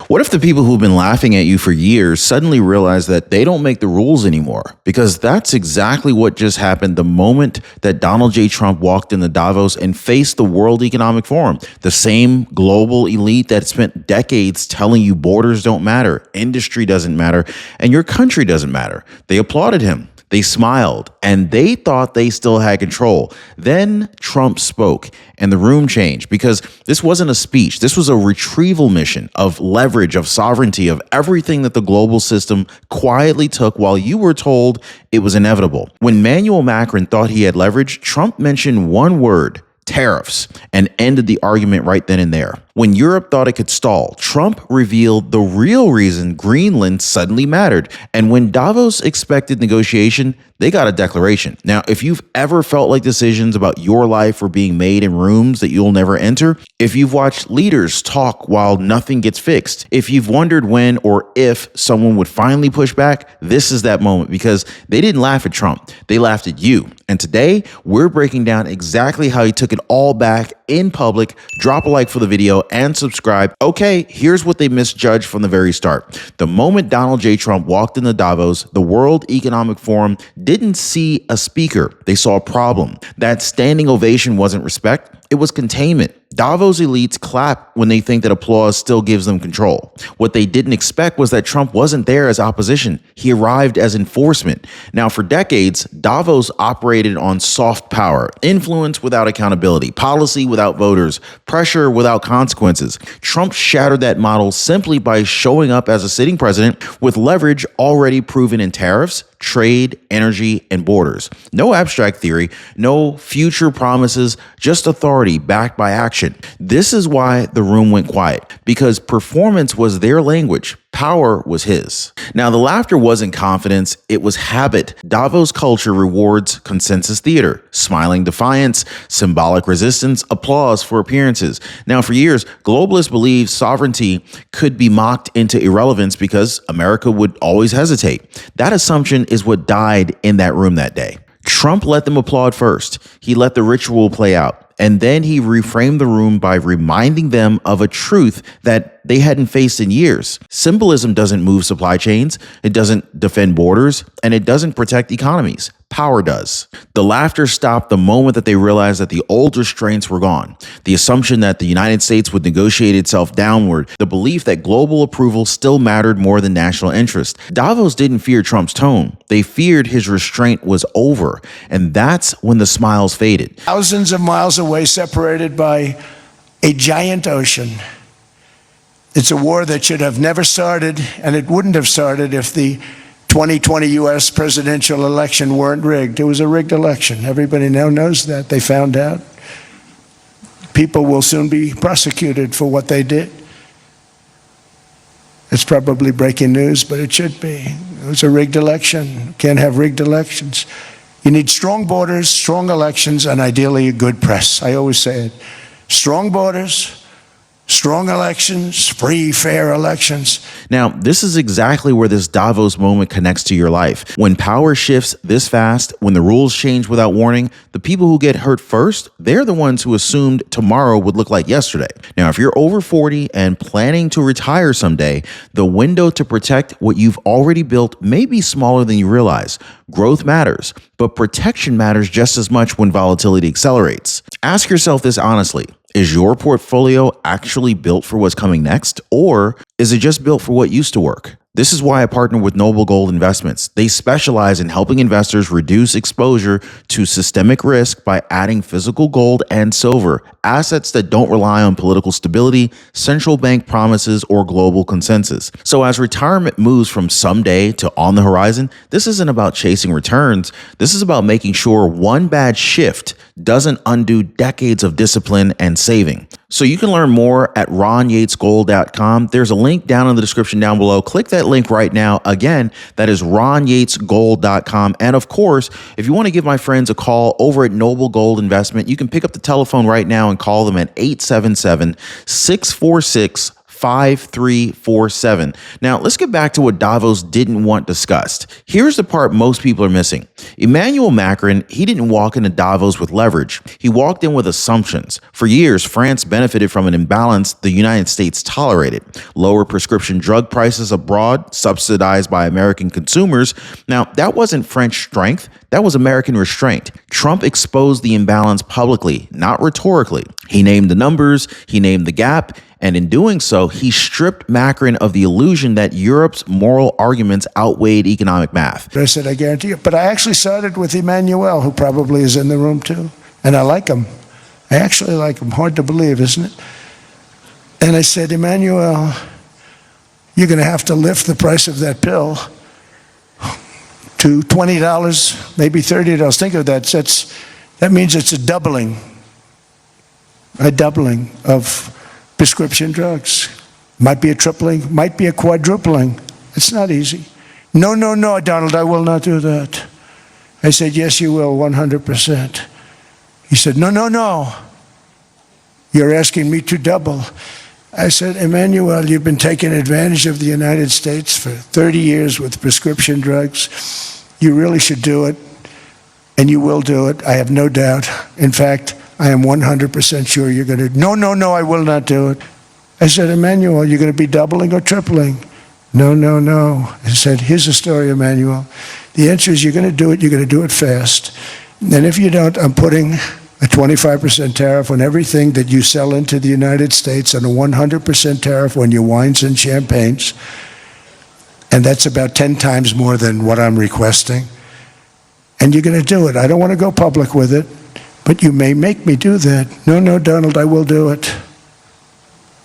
What if the people who've been laughing at you for years suddenly realize that they don't make the rules anymore? Because that's exactly what just happened the moment that Donald J. Trump walked into Davos and faced the World Economic Forum. The same global elite that spent decades telling you borders don't matter, industry doesn't matter, and your country doesn't matter. They applauded him. They smiled, and they thought they still had control. Then Trump spoke, and the room changed, because this wasn't a speech. This was a retrieval mission of leverage, of sovereignty, of everything that the global system quietly took while you were told it was inevitable. When Emmanuel Macron thought he had leverage, Trump mentioned one word: tariffs, and ended the argument right then and there. When Europe thought it could stall, Trump revealed the real reason Greenland suddenly mattered. And when Davos expected negotiation, they got a declaration. Now, if you've ever felt like decisions about your life were being made in rooms that you'll never enter, if you've watched leaders talk while nothing gets fixed, if you've wondered when or if someone would finally push back, this is that moment, because they didn't laugh at Trump. They laughed at you. And today, we're breaking down exactly how he took it all back in public. Drop a like for the video and subscribe. Okay, here's what they misjudged from the very start. The moment Donald J. Trump walked into Davos, the World Economic Forum didn't see a speaker. They saw a problem. That standing ovation wasn't respect. It was containment. Davos elites clap when they think that applause still gives them control. What they didn't expect was that Trump wasn't there as opposition. He arrived as enforcement. Now, for decades, Davos operated on soft power, influence without accountability, policy without voters, pressure without consequences. Trump shattered that model simply by showing up as a sitting president with leverage already proven in tariffs, trade, energy, and borders. No abstract theory, no future promises, just authority backed by action. This is why the room went quiet, because performance was their language. Power was his. Now, the laughter wasn't confidence, it was habit. Davos culture rewards consensus theater, smiling defiance, symbolic resistance, applause for appearances. Now, for years, globalists believed sovereignty could be mocked into irrelevance because America would always hesitate. That assumption is what died in that room that day. Trump let them applaud first. He let the ritual play out. And then he reframed the room by reminding them of a truth that they hadn't faced in years. Symbolism doesn't move supply chains, it doesn't defend borders, and it doesn't protect economies. Power does. The laughter stopped the moment that they realized that the old restraints were gone. The assumption that the United States would negotiate itself downward, the belief that global approval still mattered more than national interest. Davos didn't fear Trump's tone. They feared his restraint was over. And that's when the smiles faded. Thousands of miles away, separated by a giant ocean. It's a war that should have never started, and it wouldn't have started if the 2020 U.S. presidential election weren't rigged. It was a rigged election. Everybody now knows that. They found out. People will soon be prosecuted for what they did. It's probably breaking news, but it should be. It was a rigged election. You can't have rigged elections. You need strong borders, strong elections, and ideally a good press. I always say it. Strong borders, strong elections, free, fair elections. Now, this is exactly where this Davos moment connects to your life. When power shifts this fast, when the rules change without warning, the people who get hurt first, they're the ones who assumed tomorrow would look like yesterday. Now, if you're over 40 and planning to retire someday, the window to protect what you've already built may be smaller than you realize. Growth matters, but protection matters just as much when volatility accelerates. Ask yourself this honestly. Is your portfolio actually built for what's coming next, or is it just built for what used to work? This is why I partner with Noble Gold Investments. They specialize in helping investors reduce exposure to systemic risk by adding physical gold and silver, assets that don't rely on political stability, central bank promises, or global consensus. So as retirement moves from someday to on the horizon, this isn't about chasing returns. This is about making sure one bad shift doesn't undo decades of discipline and saving. So you can learn more at ronyatesgold.com. There's a link down in the description down below. Click that link right now. Again, that is ronyatesgold.com. And of course, if you want to give my friends a call over at Noble Gold Investment, you can pick up the telephone right now and call them at 877-646 5347. Now, let's get back to what Davos didn't want discussed. Here's the part most people are missing. Emmanuel Macron, he didn't walk into Davos with leverage. He walked in with assumptions. For years, France benefited from an imbalance the United States tolerated. Lower prescription drug prices abroad, subsidized by American consumers. Now, that wasn't French strength. That was American restraint. Trump exposed the imbalance publicly, not rhetorically. He named the numbers, he named the gap, and in doing so, he stripped Macron of the illusion that Europe's moral arguments outweighed economic math. I said, I guarantee you. But I actually started with Emmanuel, who probably is in the room too. And I like him. I actually like him. Hard to believe, isn't it? And I said, Emmanuel, you're going to have to lift the price of that pill to $20, maybe $30. Think of that. That means it's a doubling of prescription drugs. Might be a tripling, might be a quadrupling. It's not easy. No, Donald, I will not do that. I said, yes, you will, 100%. He said, no. You're asking me to double. I said, Emmanuel, you've been taking advantage of the United States for 30 years with prescription drugs. You really should do it, and you will do it. I have no doubt. In fact, I am 100% sure you're going to. No, I will not do it. I said, Emmanuel, you're going to be doubling or tripling? No. I said, here's the story, Emmanuel. The answer is you're going to do it. You're going to do it fast. And if you don't, I'm putting a 25% tariff on everything that you sell into the United States and a 100% tariff on your wines and champagnes. And that's about 10 times more than what I'm requesting. And you're going to do it. I don't want to go public with it, but you may make me do that. No, Donald, I will do it.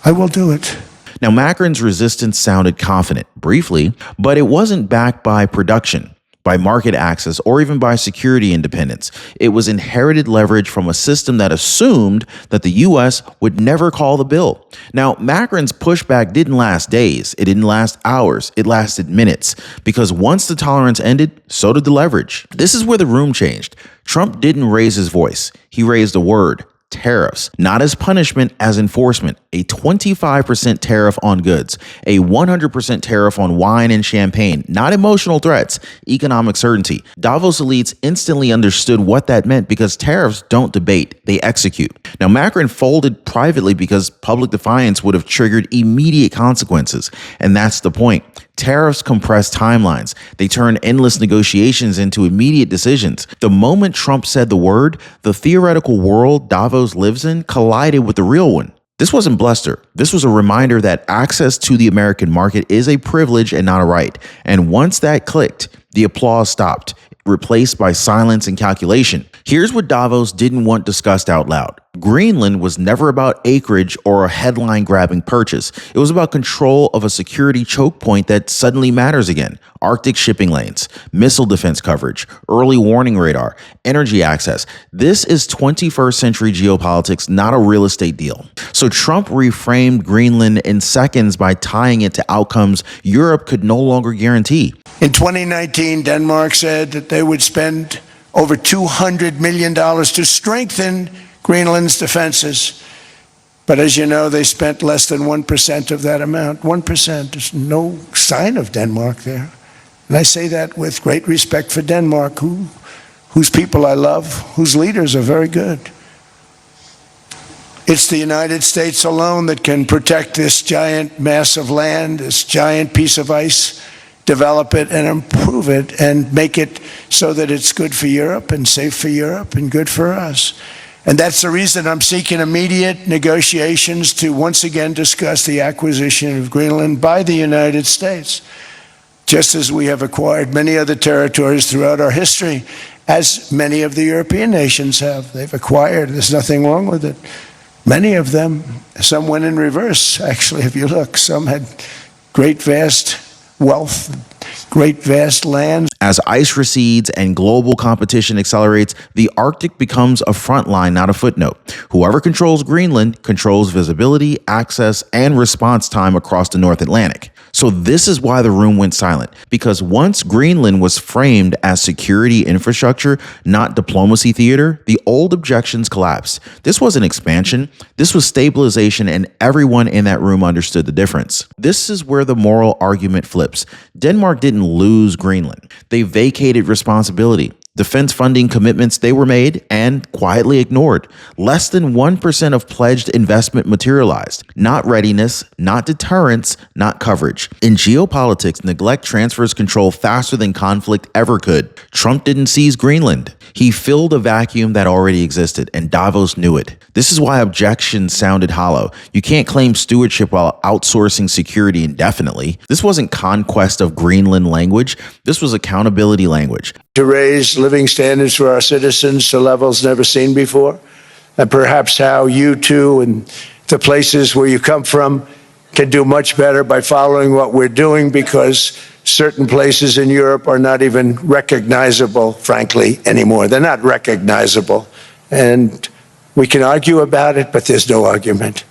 I will do it. Now, Macron's resistance sounded confident, briefly, but it wasn't backed by production, by market access, or even by security independence. It was inherited leverage from a system that assumed that the U.S. would never call the bill. Now, Macron's pushback didn't last days. It didn't last hours. It lasted minutes. Because once the tolerance ended, so did the leverage. This is where the room changed. Trump didn't raise his voice. He raised a word. Tariffs, not as punishment, as enforcement. A 25% tariff on goods, a 100% tariff on wine and champagne, not emotional threats, economic certainty. Davos elites instantly understood what that meant because tariffs don't debate, they execute. Now, Macron folded privately because public defiance would have triggered immediate consequences. And that's the point. Tariffs compress timelines. They turn endless negotiations into immediate decisions. The moment Trump said the word, the theoretical world Davos lives in collided with the real one. This wasn't bluster. This was a reminder that access to the American market is a privilege and not a right. And once that clicked, the applause stopped, replaced by silence and calculation. Here's what Davos didn't want discussed out loud. Greenland was never about acreage or a headline-grabbing purchase. It was about control of a security choke point that suddenly matters again. Arctic shipping lanes, missile defense coverage, early warning radar, energy access. This is 21st century geopolitics, not a real estate deal. So Trump reframed Greenland in seconds by tying it to outcomes Europe could no longer guarantee. In 2019, Denmark said that they would spend over $200 million to strengthen Greenland's defenses. But as you know, they spent less than 1% of that amount. 1%. There's no sign of Denmark there. And I say that with great respect for Denmark, whose people I love, whose leaders are very good. It's the United States alone that can protect this giant mass of land, this giant piece of ice, develop it and improve it and make it so that it's good for Europe and safe for Europe and good for us. And that's the reason I'm seeking immediate negotiations to once again discuss the acquisition of Greenland by the United States, just as we have acquired many other territories throughout our history, as many of the European nations have. They've acquired, there's nothing wrong with it. Many of them, some went in reverse, actually, if you look. Some had great, vast wealth, great, vast lands. As ice recedes and global competition accelerates, the Arctic becomes a front line, not a footnote. Whoever controls Greenland controls visibility, access, and response time across the North Atlantic. So this is why the room went silent, because once Greenland was framed as security infrastructure, not diplomacy theater, the old objections collapsed. This wasn't expansion, this was stabilization, and everyone in that room understood the difference. This is where the moral argument flips. Denmark didn't lose Greenland. They vacated responsibility. Defense funding commitments they were made and quietly ignored. Less than 1% of pledged investment materialized. Not readiness, not deterrence, not coverage. In geopolitics, neglect transfers control faster than conflict ever could. Trump didn't seize Greenland. He filled a vacuum that already existed, and Davos knew it. This is why objections sounded hollow. You can't claim stewardship while outsourcing security indefinitely. This wasn't conquest of Greenland language. This was accountability language. To raise living standards for our citizens to levels never seen before, and perhaps how you too and the places where you come from can do much better by following what we're doing, because certain places in Europe are not even recognizable, frankly, anymore. They're not recognizable. And we can argue about it, but there's no argument.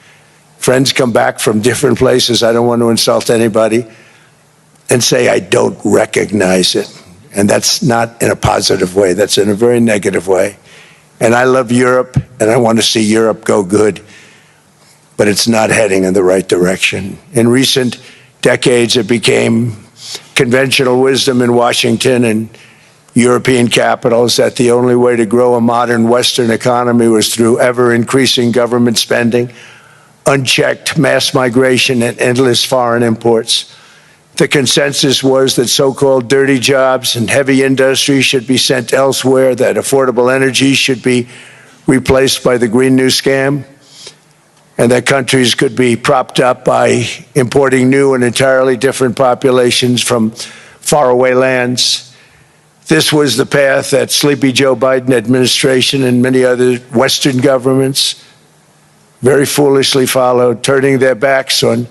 Friends come back from different places. I don't want to insult anybody and say I don't recognize it. And that's not in a positive way. That's in a very negative way. And I love Europe, and I want to see Europe go good, but it's not heading in the right direction. In recent decades, it became conventional wisdom in Washington and European capitals that the only way to grow a modern Western economy was through ever-increasing government spending, unchecked mass migration, and endless foreign imports. The consensus was that so-called dirty jobs and heavy industry should be sent elsewhere, that affordable energy should be replaced by the Green New Scam, and that countries could be propped up by importing new and entirely different populations from faraway lands. This was the path that sleepy Joe Biden administration and many other Western governments very foolishly followed, turning their backs on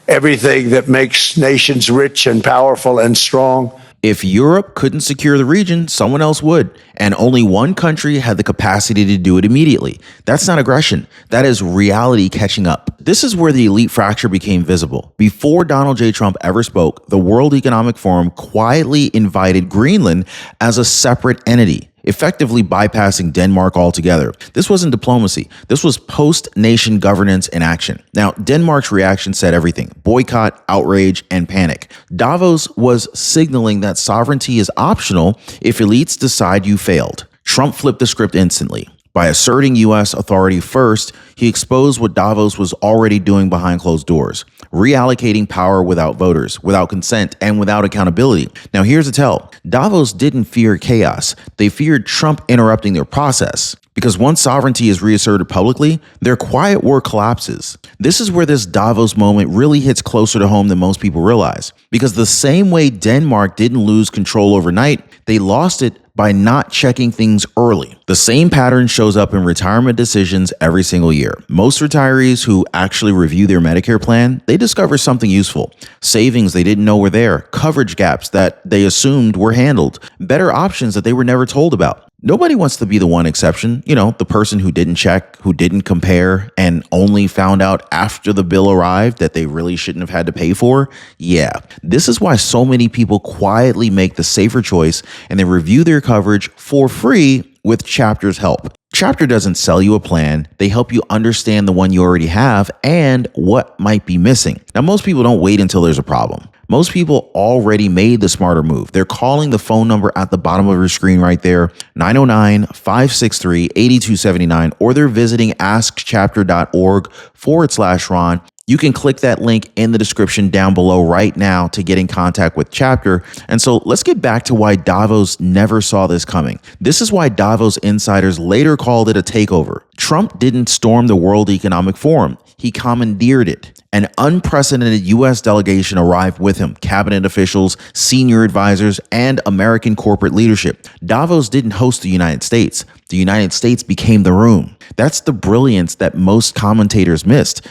everything that makes nations rich and powerful and strong. If Europe couldn't secure the region, someone else would. And only one country had the capacity to do it immediately. That's not aggression. That is reality catching up. This is where the elite fracture became visible. Before Donald J. Trump ever spoke, the World Economic Forum quietly invited Greenland as a separate entity, effectively bypassing Denmark altogether. This wasn't diplomacy. This was post-nation governance in action. Now, Denmark's reaction said everything: boycott, outrage, and panic. Davos was signaling that sovereignty is optional if elites decide you failed. Trump flipped the script instantly. By asserting U.S. authority first, he exposed what Davos was already doing behind closed doors, reallocating power without voters, without consent, and without accountability. Now, here's the tell. Davos didn't fear chaos. They feared Trump interrupting their process. Because once sovereignty is reasserted publicly, their quiet war collapses. This is where this Davos moment really hits closer to home than most people realize. Because the same way Denmark didn't lose control overnight, they lost it by not checking things early. The same pattern shows up in retirement decisions every single year. Most retirees who actually review their Medicare plan, they discover something useful. Savings they didn't know were there, coverage gaps that they assumed were handled, better options that they were never told about. Nobody wants to be the one exception, the person who didn't check, who didn't compare, and only found out after the bill arrived that they really shouldn't have had to pay for. Yeah, this is why so many people quietly make the safer choice and they review their coverage for free with Chapter's help. Chapter doesn't sell you a plan. They help you understand the one you already have and what might be missing. Now, most people don't wait until there's a problem. Most people already made the smarter move. They're calling the phone number at the bottom of your screen right there, 909-563-8279, or they're visiting askchapter.org/Ron. You can click that link in the description down below right now to get in contact with Chapter. And so let's get back to why Davos never saw this coming. This is why Davos insiders later called it a takeover. Trump didn't storm the World Economic Forum. He commandeered it. An unprecedented U.S. delegation arrived with him, cabinet officials, senior advisors, and American corporate leadership. Davos didn't host the United States. The United States became the room. That's the brilliance that most commentators missed.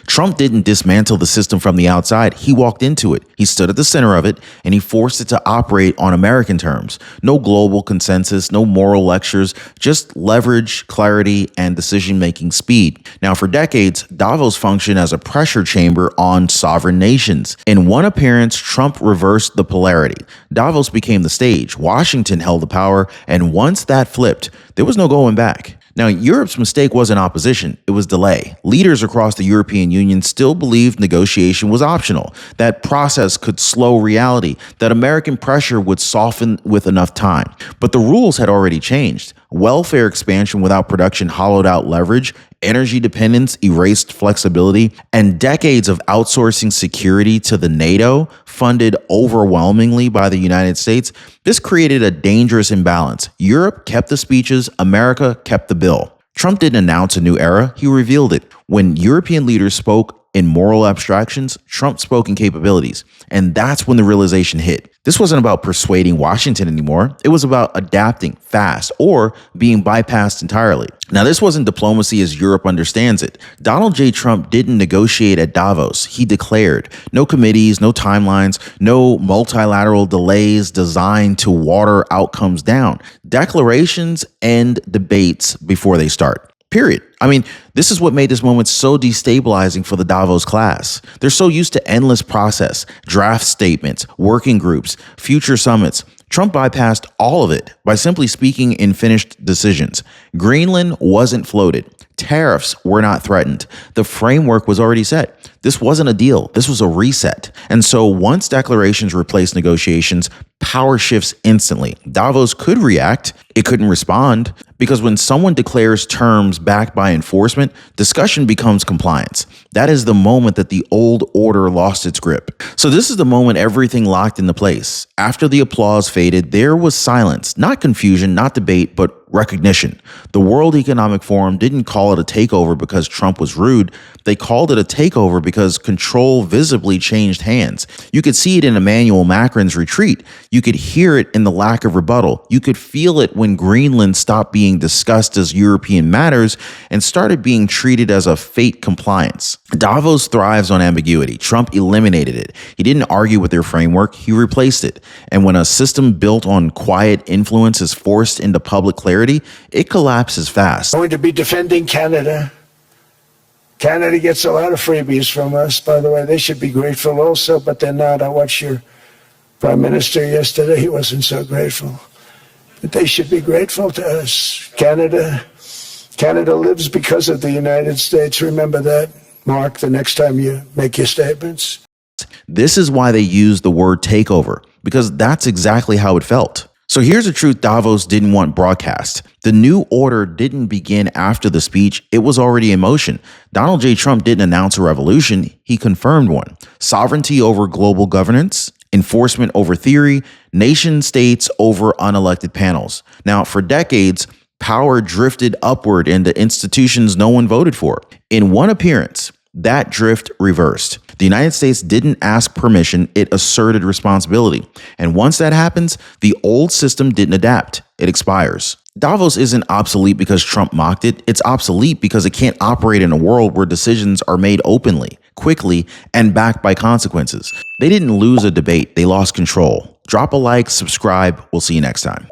Trump didn't dismantle the system from the outside. He walked into it. He stood at the center of it, and he forced it to operate on American terms. No global consensus, no moral lectures, just leverage, clarity, and decision-making speed. Now, for decades, Davos functioned as a pressure chamber on sovereign nations. In one appearance, Trump reversed the polarity. Davos became the stage, Washington held the power, and once that flipped, there was no going back. Now, Europe's mistake wasn't opposition, it was delay. Leaders across the European Union still believed negotiation was optional, that process could slow reality, that American pressure would soften with enough time. But the rules had already changed. Welfare expansion without production hollowed out leverage, energy dependence erased flexibility, and decades of outsourcing security to the NATO, funded overwhelmingly by the United States, this created a dangerous imbalance. Europe kept the speeches, America kept the bill. Trump didn't announce a new era, he revealed it. When European leaders spoke in moral abstractions, Trump spoke in capabilities. And that's when the realization hit. This wasn't about persuading Washington anymore. It was about adapting fast or being bypassed entirely. Now, this wasn't diplomacy as Europe understands it. Donald J. Trump didn't negotiate at Davos. He declared no committees, no timelines, no multilateral delays designed to water outcomes down. Declarations end debates before they start. Period. I mean, this is what made this moment so destabilizing for the Davos class. They're so used to endless process, draft statements, working groups, future summits. Trump bypassed all of it by simply speaking in finished decisions. Greenland wasn't floated. Tariffs were not threatened. The framework was already set. This wasn't a deal. This was a reset. And so once declarations replaced negotiations, power shifts instantly. Davos could react. It couldn't respond because when someone declares terms backed by enforcement, discussion becomes compliance. That is the moment that the old order lost its grip. So this is the moment everything locked into place. After the applause faded, there was silence, not confusion, not debate, but recognition. The World Economic Forum didn't call it a takeover because Trump was rude. They called it a takeover because control visibly changed hands. You could see it in Emmanuel Macron's retreat. You could hear it in the lack of rebuttal. You could feel it when Greenland stopped being discussed as European matters and started being treated as a fake compliance. Davos thrives on ambiguity. Trump eliminated it. He didn't argue with their framework. He replaced it. And when a system built on quiet influence is forced into public clarity, it collapses fast. Going to be defending Canada. Canada gets a lot of freebies from us, by the way. They should be grateful also, but they're not. I watched your Prime Minister yesterday. He wasn't so grateful. But they should be grateful to us. Canada lives because of the United States. Remember that, Mark, the next time you make your statements. This is why they use the word takeover, because that's exactly how it felt. So here's the truth Davos didn't want broadcast. The new order didn't begin after the speech. It was already in motion. Donald J. Trump didn't announce a revolution. He confirmed one. Sovereignty over global governance, enforcement over theory, nation states over unelected panels. Now, for decades, power drifted upward into institutions no one voted for. In one appearance, that drift reversed. The United States didn't ask permission, it asserted responsibility. And once that happens, the old system didn't adapt. It expires. Davos isn't obsolete because Trump mocked it. It's obsolete because it can't operate in a world where decisions are made openly, quickly, and backed by consequences. They didn't lose a debate, they lost control. Drop a like, subscribe. We'll see you next time.